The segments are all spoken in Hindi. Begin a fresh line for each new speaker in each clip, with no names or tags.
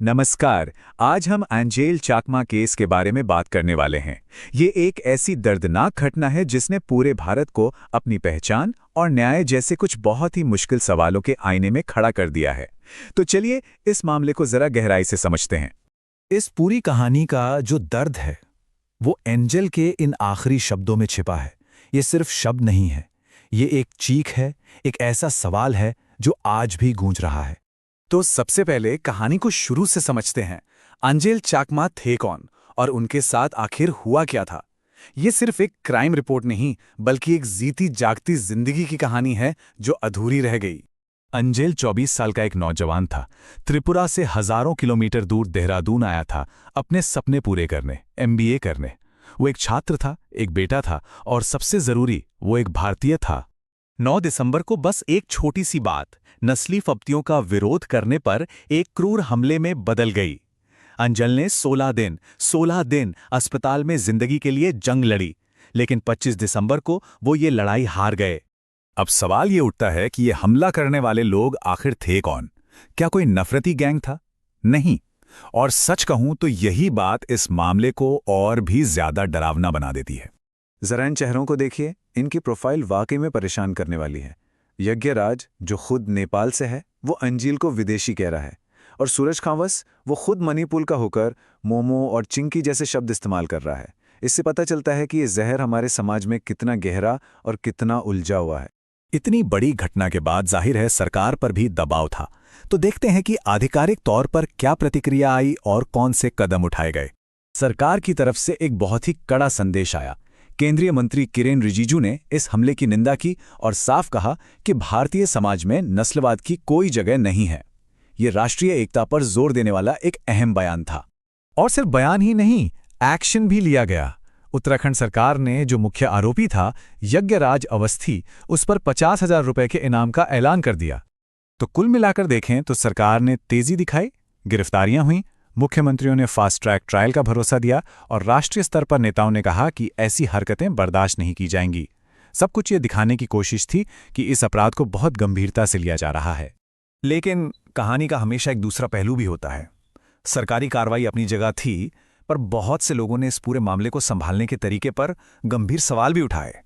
नमस्कार। आज हम एंजेल चाकमा केस के बारे में बात करने वाले हैं। ये एक ऐसी दर्दनाक घटना है जिसने पूरे भारत को अपनी पहचान और न्याय जैसे कुछ बहुत ही मुश्किल सवालों के आईने में खड़ा कर दिया है। तो चलिए इस मामले को जरा गहराई से समझते हैं।
इस पूरी कहानी का जो दर्द है वो एंजल के इन आखिरी शब्दों में छिपा है। ये सिर्फ शब्द नहीं है, ये एक चीख है, एक ऐसा सवाल है जो आज भी गूंज रहा है।
तो सबसे पहले कहानी को शुरू से समझते हैं। एंजेल चाकमा थे कौन और उनके साथ आखिर हुआ क्या था? ये सिर्फ एक क्राइम रिपोर्ट नहीं, बल्कि एक जीती जागती जिंदगी की कहानी है जो अधूरी रह गई।
एंजेल 24 साल का एक नौजवान था। त्रिपुरा से हजारों किलोमीटर दूर देहरादून आया था अपने सपने पूरे करने, MBA करने। वो एक छात्र था, एक बेटा था और सबसे जरूरी वो एक भारतीय था। 9 दिसंबर को बस एक छोटी सी बात नस्ली फप्तियों का विरोध करने पर एक क्रूर हमले में बदल गई। एंजल ने 16 दिन अस्पताल में जिंदगी के लिए जंग लड़ी, लेकिन 25 दिसंबर को वो ये लड़ाई हार गए।
अब सवाल ये उठता है कि ये हमला करने वाले लोग आखिर थे कौन? क्या कोई नफरती गैंग था? नहीं। और सच कहूं तो यही बात इस मामले को और भी ज्यादा डरावना बना देती है।
जरा इन चेहरों को देखिए, इनकी प्रोफाइल वाकई में परेशान करने वाली है। यज्ञराज, जो खुद नेपाल से है, वो अंजील को विदेशी कह रहा है। और सूरज खांवस, वो खुद मणिपुर का होकर मोमो और चिंकी जैसे शब्द इस्तेमाल कर रहा है। इससे पता चलता है कि ये जहर हमारे समाज में कितना गहरा और कितना उलझा हुआ है।
इतनी बड़ी घटना के बाद जाहिर है सरकार पर भी दबाव था। तो देखते हैं कि आधिकारिक तौर पर क्या प्रतिक्रिया आई और कौन से कदम उठाए गए। सरकार की तरफ से एक बहुत ही कड़ा संदेश आया। केंद्रीय मंत्री किरेन रिजिजू ने इस हमले की निंदा की और साफ कहा कि भारतीय समाज में नस्लवाद की कोई जगह नहीं है। ये राष्ट्रीय एकता पर जोर देने वाला एक अहम बयान था।
और सिर्फ बयान ही नहीं, एक्शन भी लिया गया। उत्तराखंड सरकार ने जो मुख्य आरोपी था यज्ञराज अवस्थी, उस पर 50,000 रुपए के इनाम का ऐलान कर दिया। तो कुल मिलाकर देखें तो सरकार ने तेजी दिखाई, गिरफ्तारियां हुईं, मुख्यमंत्रियों ने फास्ट ट्रैक ट्रायल का भरोसा दिया और राष्ट्रीय स्तर पर नेताओं ने कहा कि ऐसी हरकतें बर्दाश्त नहीं की जाएंगी। सब कुछ ये दिखाने की कोशिश थी कि इस अपराध को बहुत गंभीरता से लिया जा रहा है। लेकिन कहानी का हमेशा एक दूसरा पहलू भी होता है। सरकारी कार्रवाई अपनी जगह थी, पर बहुत से लोगों ने इस पूरे मामले को संभालने के तरीके पर गंभीर सवाल भी उठाए।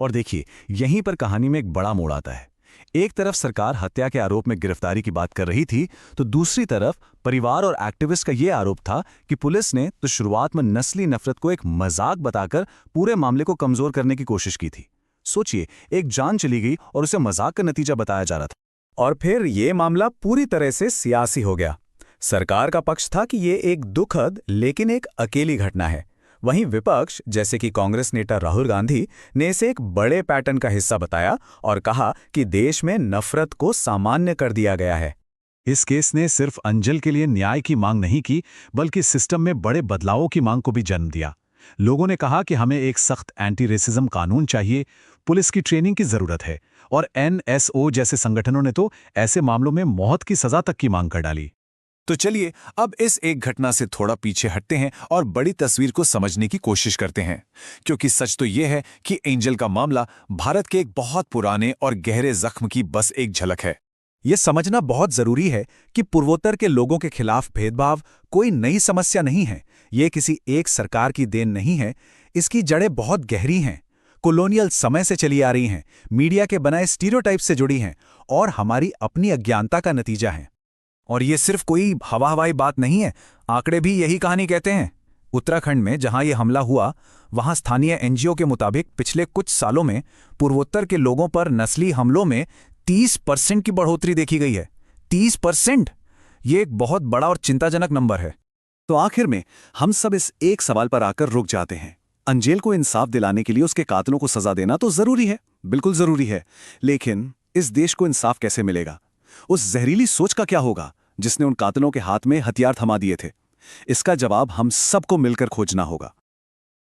और देखिए, यहीं पर कहानी में एक बड़ा मोड़ आता है। एक तरफ सरकार हत्या के आरोप में गिरफ्तारी की बात कर रही थी, तो दूसरी तरफ परिवार और एक्टिविस्ट का यह आरोप था कि पुलिस ने तो शुरुआत में नस्ली नफरत को एक मजाक बताकर पूरे मामले को कमजोर करने की कोशिश की थी। सोचिए, एक जान चली गई और उसे मजाक का नतीजा बताया जा रहा था।
और फिर ये मामला पूरी तरह से सियासी हो गया। सरकार का पक्ष था कि ये एक दुखद लेकिन एक अकेली घटना है। वहीं विपक्ष, जैसे कि कांग्रेस नेता राहुल गांधी, ने इसे एक बड़े पैटर्न का हिस्सा बताया और कहा कि देश में नफरत को सामान्य कर दिया गया है।
इस केस ने सिर्फ अंजल के लिए न्याय की मांग नहीं की, बल्कि सिस्टम में बड़े बदलावों की मांग को भी जन्म दिया। लोगों ने कहा कि हमें एक सख्त एंटी रेसिज्म कानून चाहिए, पुलिस की ट्रेनिंग की जरूरत है, और NSO जैसे संगठनों ने तो ऐसे मामलों में मौत की सजा तक की मांग कर डाली।
तो चलिए अब इस एक घटना से थोड़ा पीछे हटते हैं और बड़ी तस्वीर को समझने की कोशिश करते हैं, क्योंकि सच तो यह है कि एंजल का मामला भारत के एक बहुत पुराने और गहरे जख्म की बस एक झलक है।
यह समझना बहुत जरूरी है कि पूर्वोत्तर के लोगों के खिलाफ भेदभाव कोई नई समस्या नहीं है। ये किसी एक सरकार की देन नहीं है। इसकी जड़ें बहुत गहरी हैं, कॉलोनियल समय से चली आ रही हैं, मीडिया के बनाए स्टीरियोटाइप से जुड़ी हैं और हमारी अपनी अज्ञानता का नतीजा है। और ये सिर्फ कोई हवाई बात नहीं है, आंकड़े भी यही कहानी कहते हैं। उत्तराखंड में जहां ये हमला हुआ, वहां स्थानीय NGO के मुताबिक पिछले कुछ सालों में पूर्वोत्तर के लोगों पर नस्ली हमलों में 30% की बढ़ोतरी देखी गई है। 30%! ये एक बहुत बड़ा और चिंताजनक नंबर है।
तो आखिर में हम सब इस एक सवाल पर आकर रुक जाते हैं। अंजेल को इंसाफ दिलाने के लिए उसके कातिलों को सजा देना तो जरूरी है, बिल्कुल जरूरी है, लेकिन इस देश को इंसाफ कैसे मिलेगा? उस जहरीली सोच का क्या होगा जिसने उन कातिलों के हाथ में हथियार थमा दिए थे? इसका जवाब हम सबको मिलकर खोजना होगा।